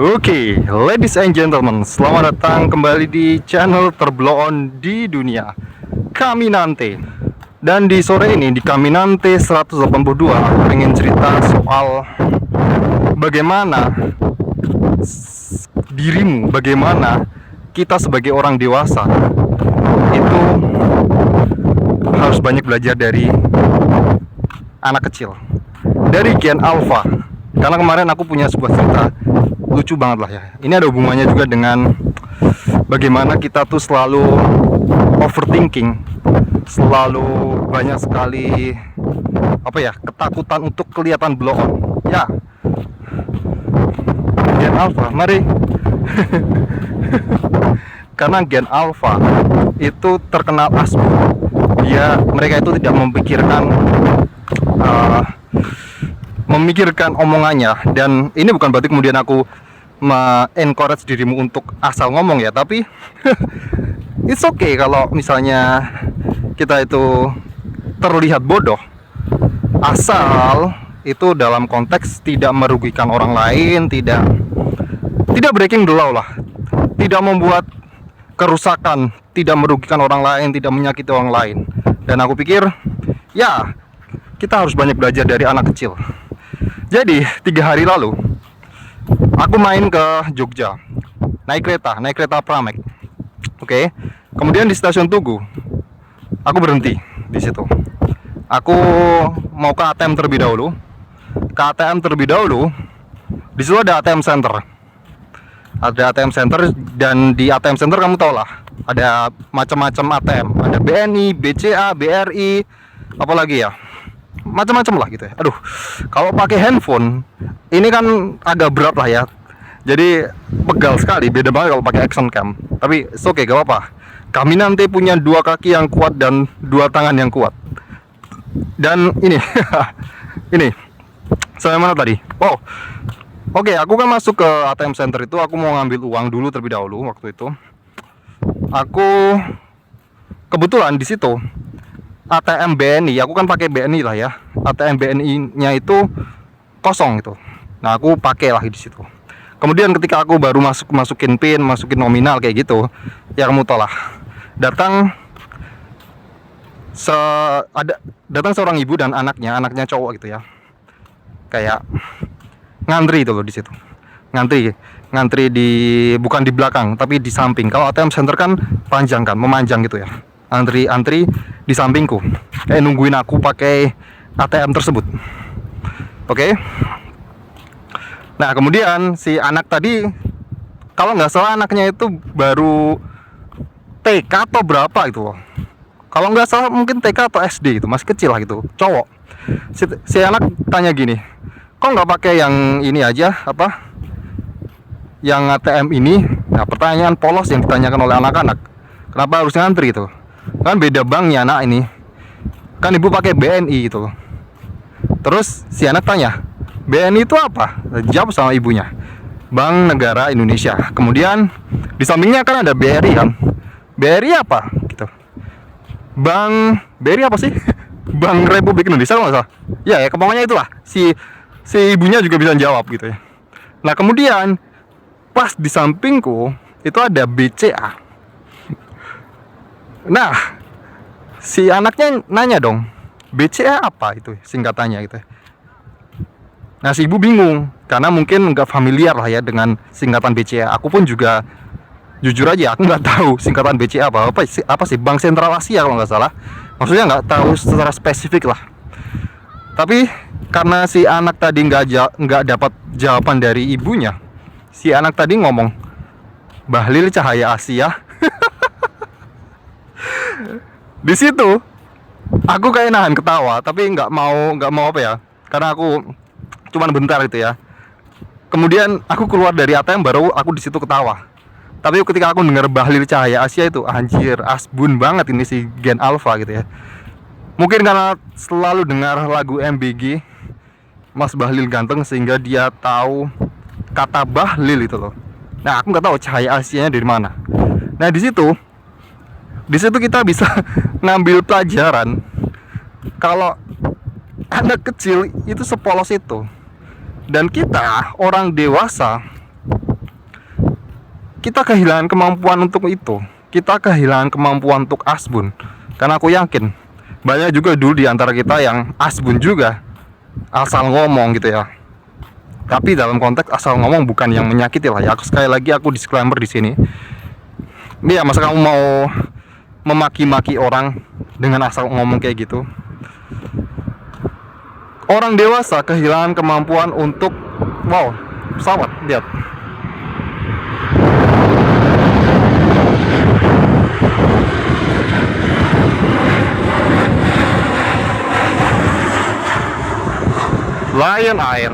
Oke, ladies and gentlemen, selamat datang kembali di channel terblow on di dunia, Caminante. Dan di sore ini di Caminante 182 aku pengen cerita soal bagaimana dirimu, bagaimana kita sebagai orang dewasa itu harus banyak belajar dari anak kecil, dari Gen Alpha. Karena kemarin aku punya sebuah cerita lucu banget lah ya. Ini ada hubungannya juga dengan bagaimana kita tuh selalu overthinking, selalu banyak sekali ketakutan untuk kelihatan blow on. Ya, Gen Alpha, mari. Karena Gen Alpha itu terkenal asli. Mereka itu tidak memikirkan omongannya. Dan ini bukan berarti kemudian aku encourage dirimu untuk asal ngomong ya, tapi it's okay kalau misalnya kita itu terlihat bodoh, asal itu dalam konteks tidak merugikan orang lain, tidak breaking the law lah, tidak membuat kerusakan, tidak merugikan orang lain, tidak menyakiti orang lain. Dan aku pikir ya, kita harus banyak belajar dari anak kecil. Jadi 3 hari lalu aku main ke Jogja, naik kereta Pramek. Oke. Kemudian di stasiun Tugu aku berhenti di situ. Aku mau ke ATM terlebih dahulu. Di situ ada ATM center. Ada ATM center, dan di ATM center kamu tau lah, ada macam-macam ATM. Ada BNI, BCA, BRI, apalagi ya, macam-macam lah gitu ya. Aduh, kalau pakai handphone ini kan agak berat lah ya. Jadi pegal sekali, beda banget kalau pakai action cam. Tapi it's okay, gak apa-apa. Kami nanti punya 2 kaki yang kuat dan 2 tangan yang kuat. Dan ini ini sampai mana tadi? Oh, oke, aku kan masuk ke ATM center itu, aku mau ngambil uang dulu terlebih dahulu. Waktu itu aku kebetulan di situ ATM BNI, aku kan pakai BNI lah ya. ATM BNI-nya itu kosong itu. Nah, aku pakai lah di situ. Kemudian ketika aku baru masukin PIN, masukin nominal kayak gitu, ya kamu tau lah. Datang seorang ibu dan anaknya cowok gitu ya. Kayak ngantri itu loh di situ. Ngantri bukan di belakang, tapi di samping. Kalau ATM center kan panjang kan, memanjang gitu ya. Antri di sampingku, kayak nungguin aku pakai ATM tersebut. Oke. Nah, kemudian si anak tadi, kalau nggak salah anaknya itu baru TK atau berapa gitu loh. Kalau nggak salah mungkin TK atau SD gitu, masih kecil lah gitu, cowok. Si anak tanya gini, kok nggak pakai yang ini aja, yang ATM ini? Nah, pertanyaan polos yang ditanyakan oleh anak-anak. Kenapa harus ngantri itu? Kan beda banknya anak ini. Kan ibu pakai BNI gitu. Terus si anak tanya, BNI itu apa? Jawab sama ibunya, Bank Negara Indonesia. Kemudian di sampingnya kan ada BRI kan. BRI apa? Gitu. BRI apa sih? Bank Republik Indonesia kalau nggak salah. Ya, kepokoknya itulah. Si ibunya juga bisa jawab gitu ya. Nah, kemudian pas di sampingku itu ada BCA. Nah, si anaknya nanya dong, BCA apa itu singkatannya gitu. Nah, si ibu bingung karena mungkin nggak familiar lah ya dengan singkatan BCA. Aku pun juga jujur aja aku nggak tahu singkatan BCA apa sih, Bank Sentral Asia kalau nggak salah. Maksudnya nggak tahu secara spesifik lah. Tapi karena si anak tadi nggak dapat jawaban dari ibunya, si anak tadi ngomong Bahlil Cahaya Asia. Di situ aku kayak nahan ketawa, tapi nggak mau karena aku cuman bentar gitu ya. Kemudian aku keluar dari ATM, baru aku di situ ketawa. Tapi ketika aku dengar Bahlil Cahaya Asia itu, anjir, asbun banget ini si Gen Alpha gitu ya. Mungkin karena selalu dengar lagu MBG, Mas Bahlil Ganteng, sehingga dia tahu kata Bahlil itu loh. Nah, aku nggak tahu Cahaya Asianya dari mana. Nah, di situ kita bisa ngambil pelajaran kalau anak kecil itu sepolos itu. Dan kita orang dewasa kita kehilangan kemampuan untuk itu. Kita kehilangan kemampuan untuk asbun. Karena aku yakin banyak juga dulu di antara kita yang asbun juga, asal ngomong gitu ya. Tapi dalam konteks asal ngomong bukan yang menyakiti lah ya. Sekali lagi aku disclaimer di sini. Ini ya, masa kamu mau memaki-maki orang dengan asal ngomong kayak gitu? Orang dewasa kehilangan kemampuan untuk, wow, pesawat, lihat. Lion Air.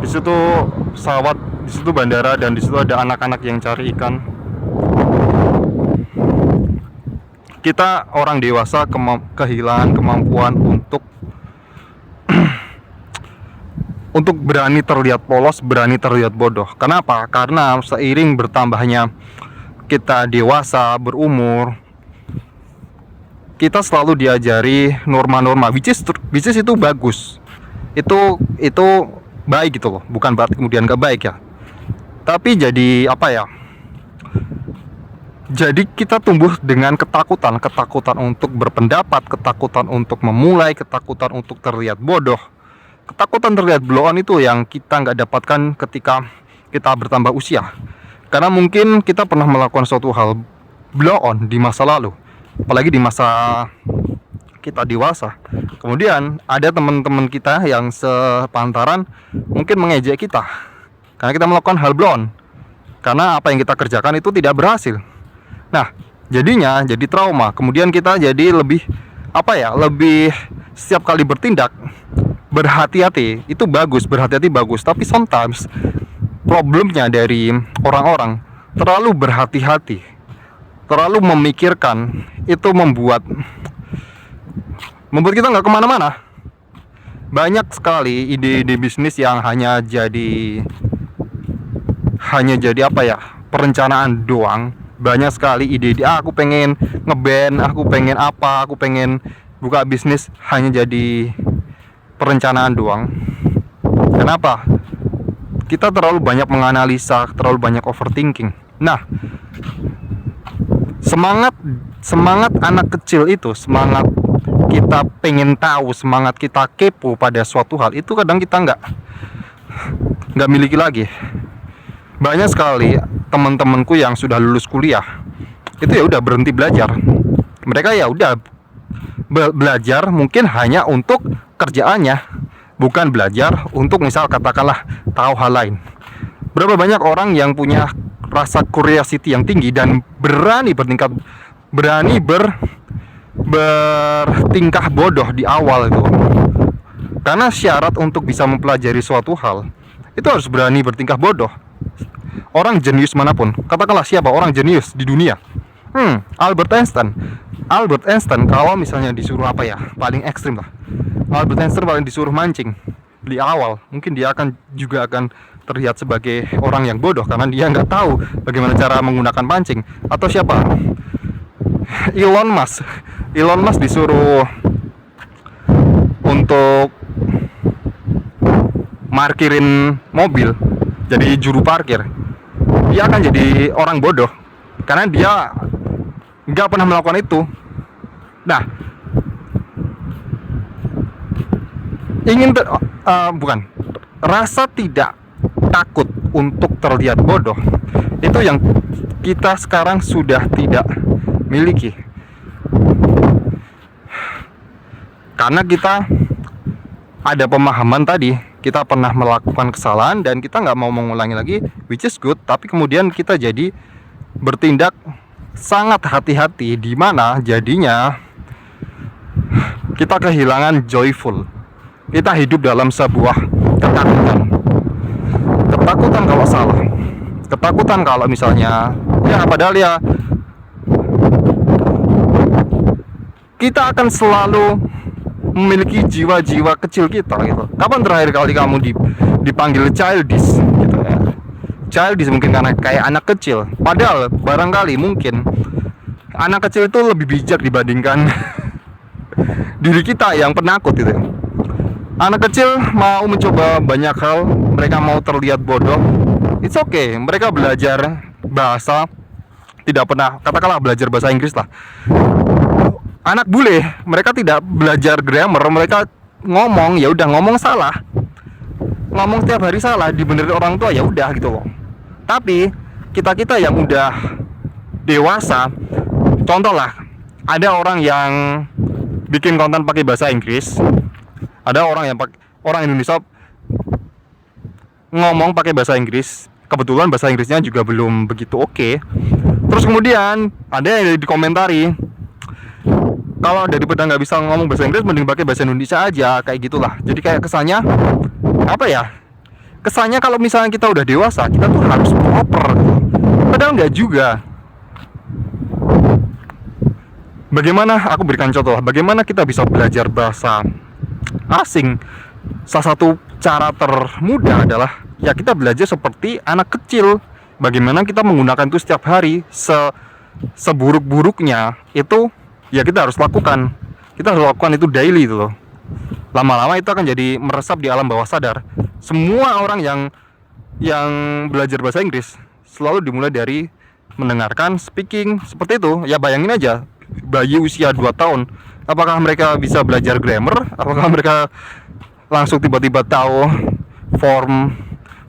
Di situ pesawat, di situ bandara, dan di situ ada anak-anak yang cari ikan. Kita orang dewasa kehilangan kemampuan untuk untuk berani terlihat polos, berani terlihat bodoh. Kenapa? Karena seiring bertambahnya kita dewasa, berumur, kita selalu diajari norma-norma, which is itu bagus, itu baik gitu loh, bukan berarti kemudian gak baik ya. Tapi jadi apa ya? Jadi kita tumbuh dengan ketakutan untuk berpendapat, ketakutan untuk memulai, ketakutan untuk terlihat bodoh, ketakutan terlihat blow on. Itu yang kita nggak dapatkan ketika kita bertambah usia. Karena mungkin kita pernah melakukan suatu hal blow on di masa lalu, apalagi di masa kita dewasa. Kemudian ada teman-teman kita yang sepantaran mungkin mengejek kita karena kita melakukan hal blow on, karena apa yang kita kerjakan itu tidak berhasil. Nah, jadinya jadi trauma. Kemudian kita jadi lebih lebih setiap kali bertindak berhati-hati. Itu bagus, berhati-hati bagus. Tapi sometimes problemnya dari orang-orang terlalu berhati-hati, terlalu memikirkan. Itu membuat kita nggak kemana-mana. Banyak sekali ide-ide bisnis yang hanya jadi perencanaan doang. Banyak sekali ide-ide, aku pengen ngeband, aku pengen apa, aku pengen buka bisnis, hanya jadi perencanaan doang. Kenapa? Kita terlalu banyak menganalisa, terlalu banyak overthinking. Nah, semangat anak kecil itu, semangat kita pengen tahu, semangat kita kepo pada suatu hal, itu kadang kita nggak miliki lagi. Banyak sekali teman-temanku yang sudah lulus kuliah itu ya udah berhenti belajar. Mereka ya udah belajar mungkin hanya untuk kerjaannya, bukan belajar untuk misal katakanlah tahu hal lain. Berapa banyak orang yang punya rasa curiosity yang tinggi dan berani bertingkah bodoh di awal itu. Karena syarat untuk bisa mempelajari suatu hal itu harus berani bertingkah bodoh. Orang jenius manapun, katakanlah siapa orang jenius di dunia, Albert Einstein kalau misalnya disuruh paling ekstrim lah, Albert Einstein paling disuruh mancing di awal, mungkin dia akan terlihat sebagai orang yang bodoh karena dia nggak tahu bagaimana cara menggunakan pancing. Atau siapa, Elon Musk disuruh untuk markirin mobil, jadi juru parkir, dia akan jadi orang bodoh karena dia nggak pernah melakukan itu. Nah, rasa tidak takut untuk terlihat bodoh itu yang kita sekarang sudah tidak miliki, karena kita ada pemahaman tadi, kita pernah melakukan kesalahan dan kita nggak mau mengulangi lagi, which is good. Tapi kemudian kita jadi bertindak sangat hati-hati, di mana jadinya kita kehilangan joyful. Kita hidup dalam sebuah ketakutan kalau salah, ketakutan kalau misalnya padahal kita akan selalu memiliki jiwa-jiwa kecil kita gitu. Kapan terakhir kali kamu dipanggil childish gitu ya? Childish mungkin karena kayak anak kecil, padahal barangkali mungkin anak kecil itu lebih bijak dibandingkan diri kita yang penakut gitu. Anak kecil mau mencoba banyak hal, mereka mau terlihat bodoh, It's okay, mereka belajar bahasa, tidak pernah, katakanlah belajar bahasa Inggris lah. Anak bule, mereka tidak belajar grammar, mereka ngomong ya udah ngomong salah, ngomong tiap hari salah, dibenerin orang tua ya udah gitu loh. Tapi kita yang udah dewasa, contoh lah, ada orang yang bikin konten pakai bahasa Inggris, ada orang yang orang Indonesia ngomong pakai bahasa Inggris, kebetulan bahasa Inggrisnya juga belum begitu oke. Terus kemudian ada yang dikomentari, kalau daripada nggak bisa ngomong bahasa Inggris mending pakai bahasa Indonesia aja, kayak gitulah. Jadi kayak kesannya apa ya? Kesannya kalau misalnya kita udah dewasa, kita tuh harus proper gitu. Padahal nggak juga. Bagaimana, aku berikan contoh, bagaimana kita bisa belajar bahasa asing. Salah satu cara termudah adalah ya kita belajar seperti anak kecil. Bagaimana kita menggunakan itu setiap hari, seburuk-buruknya itu ya kita harus lakukan. Kita harus lakukan itu daily itu loh. Lama-lama itu akan jadi meresap di alam bawah sadar. Semua orang yang belajar bahasa Inggris selalu dimulai dari mendengarkan speaking seperti itu. Ya bayangin aja, bayi usia 2 tahun, apakah mereka bisa belajar grammar? Apakah mereka langsung tiba-tiba tahu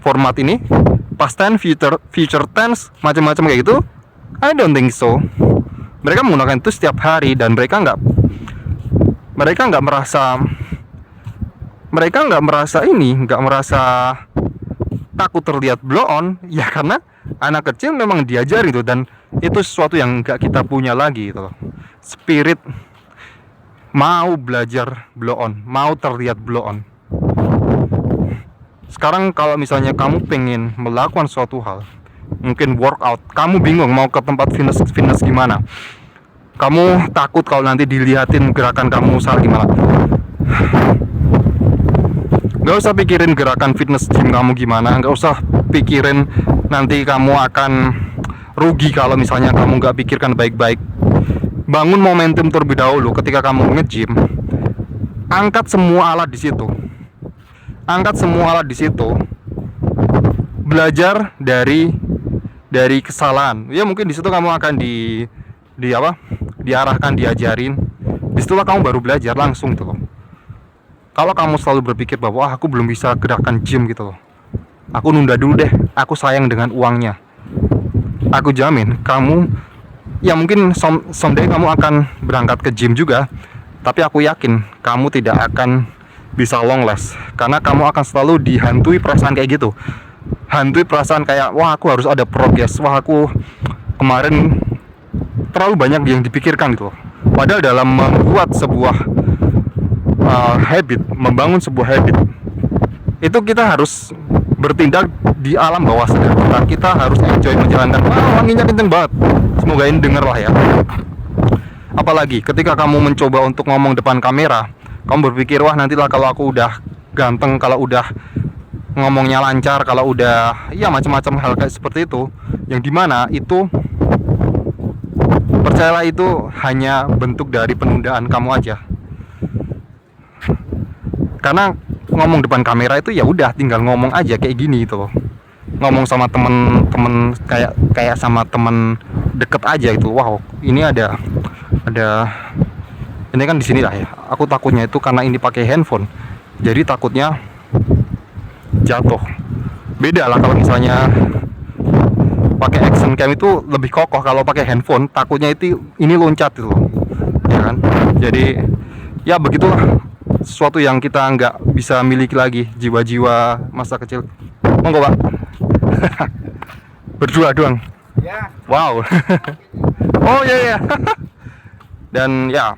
format ini, past tense, future tense, macam-macam kayak gitu? I don't think so. Mereka menggunakan itu setiap hari dan mereka nggak merasa takut terlihat blow on, ya karena anak kecil memang diajar itu, dan itu sesuatu yang nggak kita punya lagi gitu loh. Spirit mau belajar blow on, mau terlihat blow on. Sekarang kalau misalnya kamu pengen melakukan suatu hal, mungkin workout, kamu bingung mau ke tempat fitness gimana, kamu takut kalau nanti dilihatin gerakan kamu salah gimana. Gak usah pikirin gerakan fitness gym kamu gimana, gak usah pikirin nanti kamu akan rugi kalau misalnya kamu gak pikirkan baik-baik. Bangun momentum terlebih dahulu ketika kamu nge-gym. Angkat semua alat di situ. Belajar dari kesalahan. Ya mungkin di situ kamu akan diarahkan, diajarin. Disitulah kamu baru belajar langsung tuh. Kalau kamu selalu berpikir bahwa aku belum bisa gerakan gym gitu loh, aku nunda dulu deh, aku sayang dengan uangnya, aku jamin kamu, ya mungkin someday kamu akan berangkat ke gym juga, tapi aku yakin kamu tidak akan bisa long last, karena kamu akan selalu dihantui perasaan kayak gitu. Hantui perasaan kayak, wah aku harus ada progres, wah aku kemarin terlalu banyak yang dipikirkan gitu loh. Padahal dalam membuat sebuah membangun sebuah habit, itu kita harus bertindak di alam bawah sadar kita harus enjoy menjalankan. Wanginya kenceng banget, semoga ini denger lah ya. Apalagi ketika kamu mencoba untuk ngomong depan kamera, kamu berpikir, wah nantilah kalau aku udah ganteng, kalau udah ngomongnya lancar, kalau udah ya macam-macam hal kayak seperti itu, yang dimana itu, percayalah, itu hanya bentuk dari penundaan kamu aja. Karena ngomong depan kamera itu ya udah tinggal ngomong aja kayak gini gitu loh. Ngomong sama temen kayak sama temen deket aja gitu. Wow, ini ada ini kan di sini lah ya. Aku takutnya itu karena ini pakai handphone, jadi takutnya jatuh. Beda lah kalau misalnya pakai action cam, itu lebih kokoh. Kalau pakai handphone takutnya itu ini loncat gitu loh, ya kan. Jadi ya begitulah, sesuatu yang kita nggak bisa miliki lagi, jiwa-jiwa masa kecil. Monggo Pak. Berdua doang ya. Wow. Oh iya. Dan ya,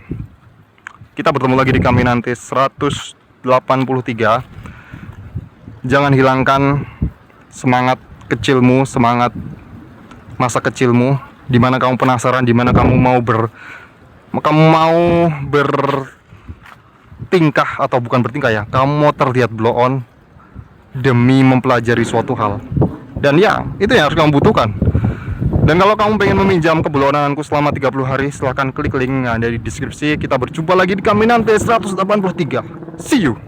kita bertemu lagi di Caminantes 183. Jangan hilangkan semangat kecilmu, semangat masa kecilmu, dimana kamu penasaran, dimana kamu mau bertingkah, atau bukan bertingkah ya, kamu mau terlihat blow on demi mempelajari suatu hal. Dan ya, itu yang harus kamu butuhkan. Dan kalau kamu pengen meminjam kebelonanku selama 30 hari, silahkan klik link yang ada di deskripsi. Kita berjumpa lagi di Caminantes 183. See you.